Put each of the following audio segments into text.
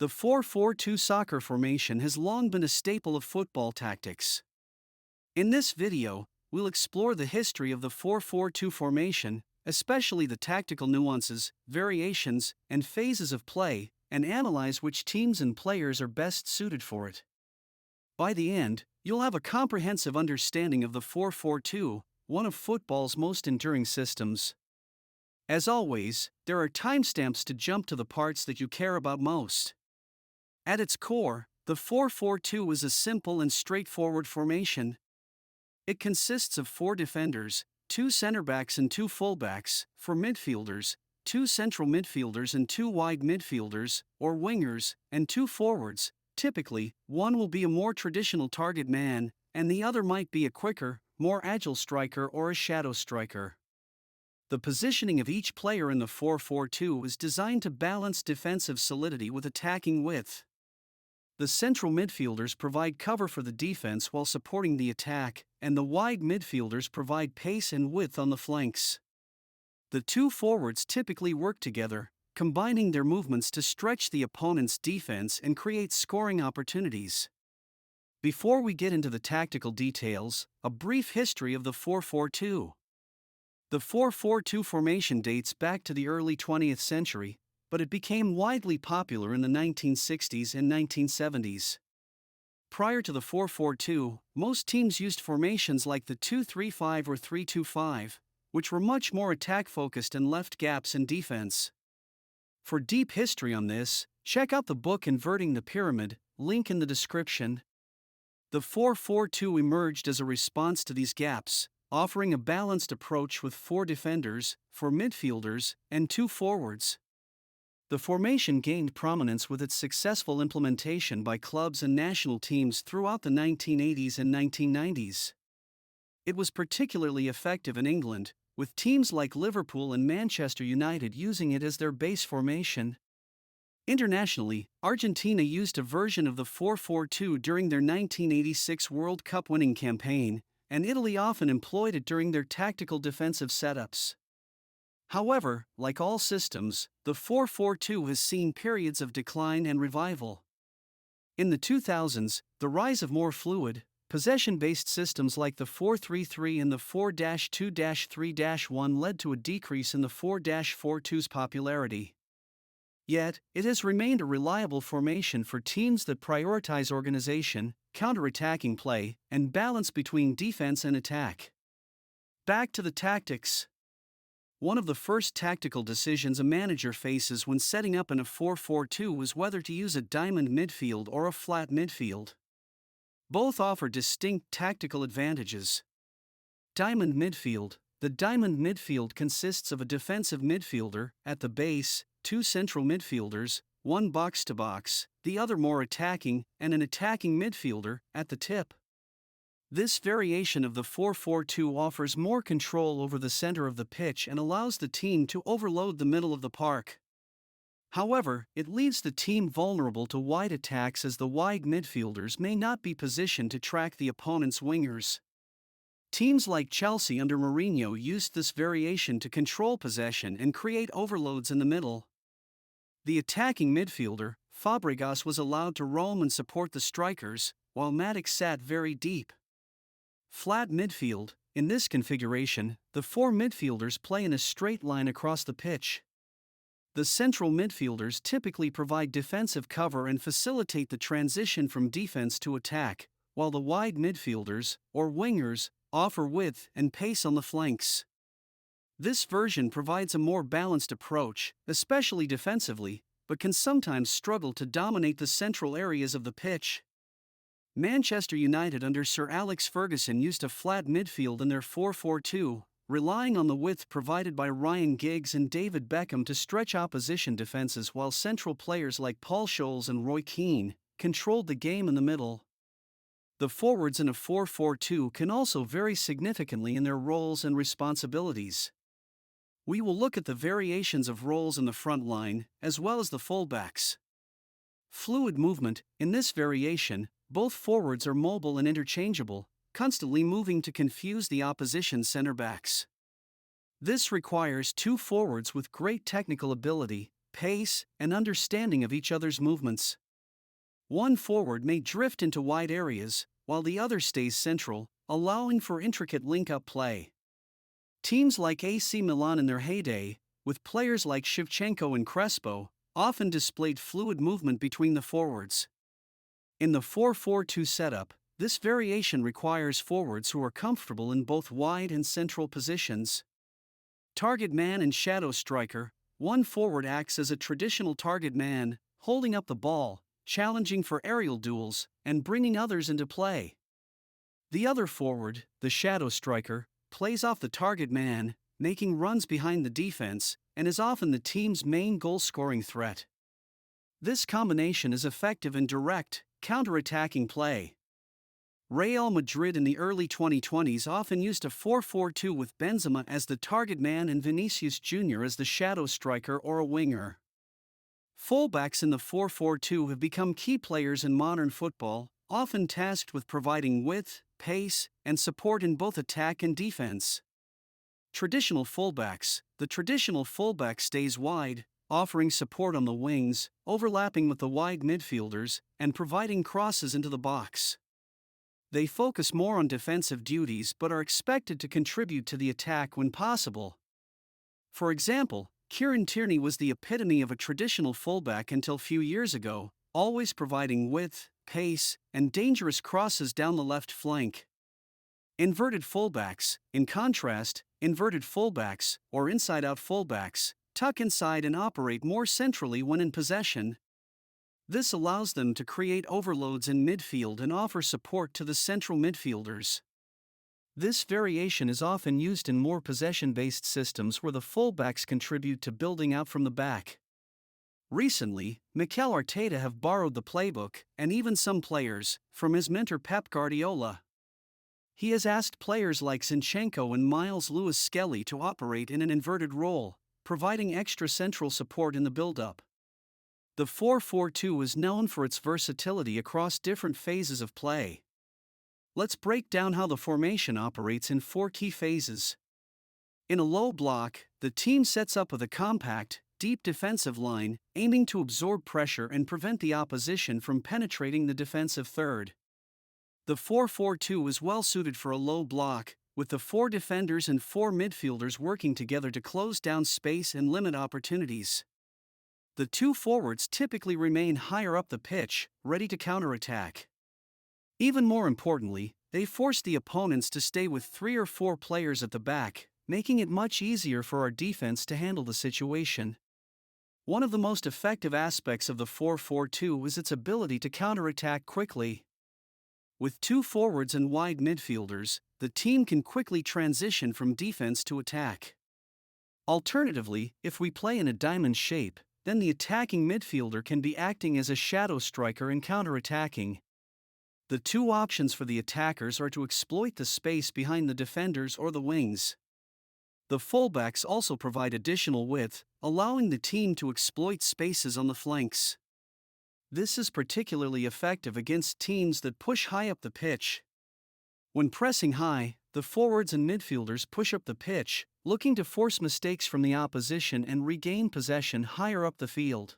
The 4-4-2 soccer formation has long been a staple of football tactics. In this video, we'll explore the history of the 4-4-2 formation, especially the tactical nuances, variations, and phases of play, and analyze which teams and players are best suited for it. By the end, you'll have a comprehensive understanding of the 4-4-2, one of football's most enduring systems. As always, there are timestamps to jump to the parts that you care about most. At its core, the 4-4-2 is a simple and straightforward formation. It consists of 4 defenders, 2 center-backs and 2 fullbacks, for midfielders, 2 central midfielders and 2 wide midfielders, or wingers, and 2 forwards. Typically, one will be a more traditional target man, and the other might be a quicker, more agile striker or a shadow striker. The positioning of each player in the 4-4-2 is designed to balance defensive solidity with attacking width. The central midfielders provide cover for the defense while supporting the attack, and the wide midfielders provide pace and width on the flanks. The 2 forwards typically work together, combining their movements to stretch the opponent's defense and create scoring opportunities. Before we get into the tactical details, a brief history of the 4-4-2. The 4-4-2 formation dates back to the early 20th century, but it became widely popular in the 1960s and 1970s. Prior to the 4-4-2, most teams used formations like the 2-3-5 or 3-2-5, which were much more attack-focused and left gaps in defense. For deep history on this, check out the book Inverting the Pyramid, link in the description. The 4-4-2 emerged as a response to these gaps, offering a balanced approach with 4 defenders, 4 midfielders, and 2 forwards. The formation gained prominence with its successful implementation by clubs and national teams throughout the 1980s and 1990s. It was particularly effective in England, with teams like Liverpool and Manchester United using it as their base formation. Internationally, Argentina used a version of the 4-4-2 during their 1986 World Cup winning campaign, and Italy often employed it during their tactical defensive setups. However, like all systems, the 4-4-2 has seen periods of decline and revival. In the 2000s, the rise of more fluid, possession-based systems like the 4-3-3 and the 4-2-3-1 led to a decrease in the 4-4-2's popularity. Yet, it has remained a reliable formation for teams that prioritize organization, counter-attacking play, and balance between defense and attack. Back to the tactics. One of the first tactical decisions a manager faces when setting up in a 4-4-2 is whether to use a diamond midfield or a flat midfield. Both offer distinct tactical advantages. Diamond midfield. The diamond midfield consists of a defensive midfielder at the base, 2 central midfielders, 1 box-to-box, the other more attacking, and an attacking midfielder at the tip. This variation of the 4-4-2 offers more control over the center of the pitch and allows the team to overload the middle of the park. However, it leaves the team vulnerable to wide attacks as the wide midfielders may not be positioned to track the opponent's wingers. Teams like Chelsea under Mourinho used this variation to control possession and create overloads in the middle. The attacking midfielder, Fabregas, was allowed to roam and support the strikers, while Matic sat very deep. Flat midfield. In this configuration, the 4 midfielders play in a straight line across the pitch. The central midfielders typically provide defensive cover and facilitate the transition from defense to attack, while the wide midfielders, or wingers, offer width and pace on the flanks. This version provides a more balanced approach, especially defensively, but can sometimes struggle to dominate the central areas of the pitch. Manchester United under Sir Alex Ferguson used a flat midfield in their 4-4-2, relying on the width provided by Ryan Giggs and David Beckham to stretch opposition defenses, while central players like Paul Scholes and Roy Keane controlled the game in the middle. The forwards in a 4-4-2 can also vary significantly in their roles and responsibilities. We will look at the variations of roles in the front line, as well as the fullbacks. Fluid movement. In this variation, both forwards are mobile and interchangeable, constantly moving to confuse the opposition center-backs. This requires 2 forwards with great technical ability, pace, and understanding of each other's movements. One forward may drift into wide areas, while the other stays central, allowing for intricate link-up play. Teams like AC Milan in their heyday, with players like Shevchenko and Crespo, often displayed fluid movement between the forwards. In the 4-4-2 setup, this variation requires forwards who are comfortable in both wide and central positions. Target man and shadow striker. One forward acts as a traditional target man, holding up the ball, challenging for aerial duels, and bringing others into play. The other forward, the shadow striker, plays off the target man, making runs behind the defense, and is often the team's main goal-scoring threat. This combination is effective in direct, counter-attacking play. Real Madrid in the early 2020s often used a 4-4-2 with Benzema as the target man and Vinicius Jr. as the shadow striker or a winger. Fullbacks in the 4-4-2 have become key players in modern football, often tasked with providing width, pace, and support in both attack and defense. Traditional fullbacks. The traditional fullback stays wide, offering support on the wings, overlapping with the wide midfielders, and providing crosses into the box. They focus more on defensive duties but are expected to contribute to the attack when possible. For example, Kieran Tierney was the epitome of a traditional fullback until few years ago, always providing width, pace, and dangerous crosses down the left flank. Inverted fullbacks, in contrast, inverted fullbacks, or inside-out fullbacks, tuck inside and operate more centrally when in possession. This allows them to create overloads in midfield and offer support to the central midfielders. This variation is often used in more possession-based systems where the fullbacks contribute to building out from the back. Recently, Mikel Arteta have borrowed the playbook, and even some players, from his mentor Pep Guardiola. He has asked players like Zinchenko and Miles Lewis-Skelly to operate in an inverted role, providing extra central support in the build-up. The 4-4-2 is known for its versatility across different phases of play. Let's break down how the formation operates in 4 key phases. In a low block, the team sets up with a compact, deep defensive line, aiming to absorb pressure and prevent the opposition from penetrating the defensive third. The 4-4-2 is well suited for a low block, with the 4 defenders and 4 midfielders working together to close down space and limit opportunities. The 2 forwards typically remain higher up the pitch, ready to counterattack. Even more importantly, they force the opponents to stay with 3 or 4 players at the back, making it much easier for our defense to handle the situation. One of the most effective aspects of the 4-4-2 is its ability to counterattack quickly. With 2 forwards and wide midfielders, the team can quickly transition from defense to attack. Alternatively, if we play in a diamond shape, then the attacking midfielder can be acting as a shadow striker and counterattacking. The 2 options for the attackers are to exploit the space behind the defenders or the wings. The fullbacks also provide additional width, allowing the team to exploit spaces on the flanks. This is particularly effective against teams that push high up the pitch. When pressing high, the forwards and midfielders push up the pitch, looking to force mistakes from the opposition and regain possession higher up the field.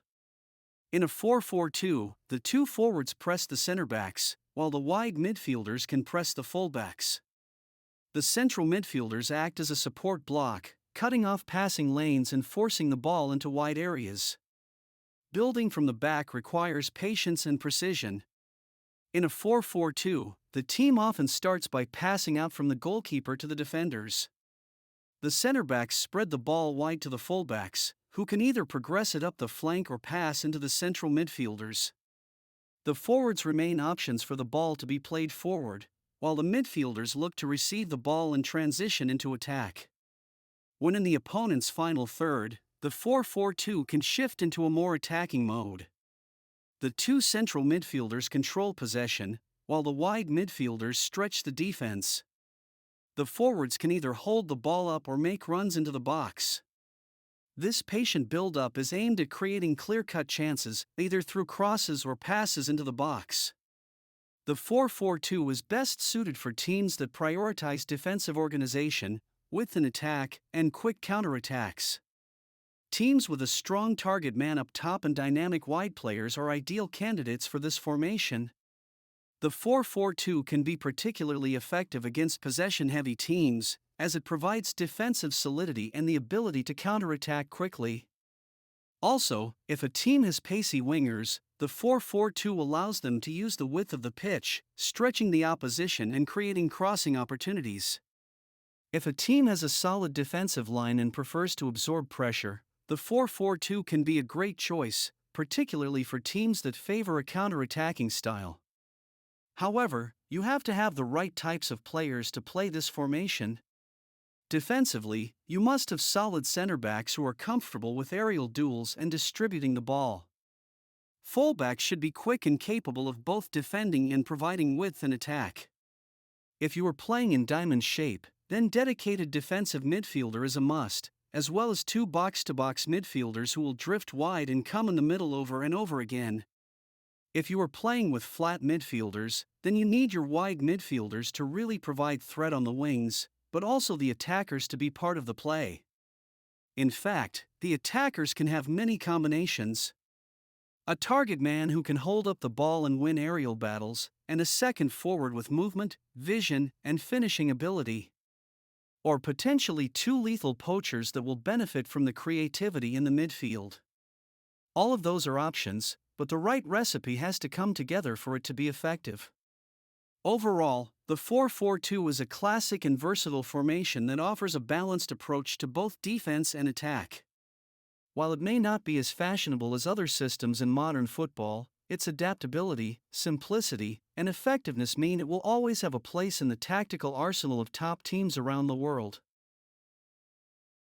In a 4-4-2, the 2 forwards press the center-backs, while the wide midfielders can press the fullbacks. The central midfielders act as a support block, cutting off passing lanes and forcing the ball into wide areas. Building from the back requires patience and precision. In a 4-4-2, the team often starts by passing out from the goalkeeper to the defenders. The center-backs spread the ball wide to the fullbacks, who can either progress it up the flank or pass into the central midfielders. The forwards remain options for the ball to be played forward, while the midfielders look to receive the ball and transition into attack. When in the opponent's final third, the 4-4-2 can shift into a more attacking mode. The 2 central midfielders control possession, while the wide midfielders stretch the defense. The forwards can either hold the ball up or make runs into the box. This patient build-up is aimed at creating clear-cut chances, either through crosses or passes into the box. The 4-4-2 is best suited for teams that prioritize defensive organization, width in attack, and quick counterattacks. Teams with a strong target man up top and dynamic wide players are ideal candidates for this formation. The 4-4-2 can be particularly effective against possession-heavy teams, as it provides defensive solidity and the ability to counterattack quickly. Also, if a team has pacey wingers, the 4-4-2 allows them to use the width of the pitch, stretching the opposition and creating crossing opportunities. If a team has a solid defensive line and prefers to absorb pressure, the 4-4-2 can be a great choice, particularly for teams that favor a counter-attacking style. However, you have to have the right types of players to play this formation. Defensively, you must have solid center backs who are comfortable with aerial duels and distributing the ball. Fullbacks should be quick and capable of both defending and providing width and attack. If you are playing in diamond shape, then dedicated defensive midfielder is a must, as well as two box-to-box midfielders who will drift wide and come in the middle over and over again. If you are playing with flat midfielders, then you need your wide midfielders to really provide threat on the wings, but also the attackers to be part of the play. In fact, the attackers can have many combinations. A target man who can hold up the ball and win aerial battles, and a second forward with movement, vision, and finishing ability. Or potentially two lethal poachers that will benefit from the creativity in the midfield. All of those are options, but the right recipe has to come together for it to be effective. Overall, the 4-4-2 is a classic and versatile formation that offers a balanced approach to both defense and attack. While it may not be as fashionable as other systems in modern football, its adaptability, simplicity, and effectiveness mean it will always have a place in the tactical arsenal of top teams around the world.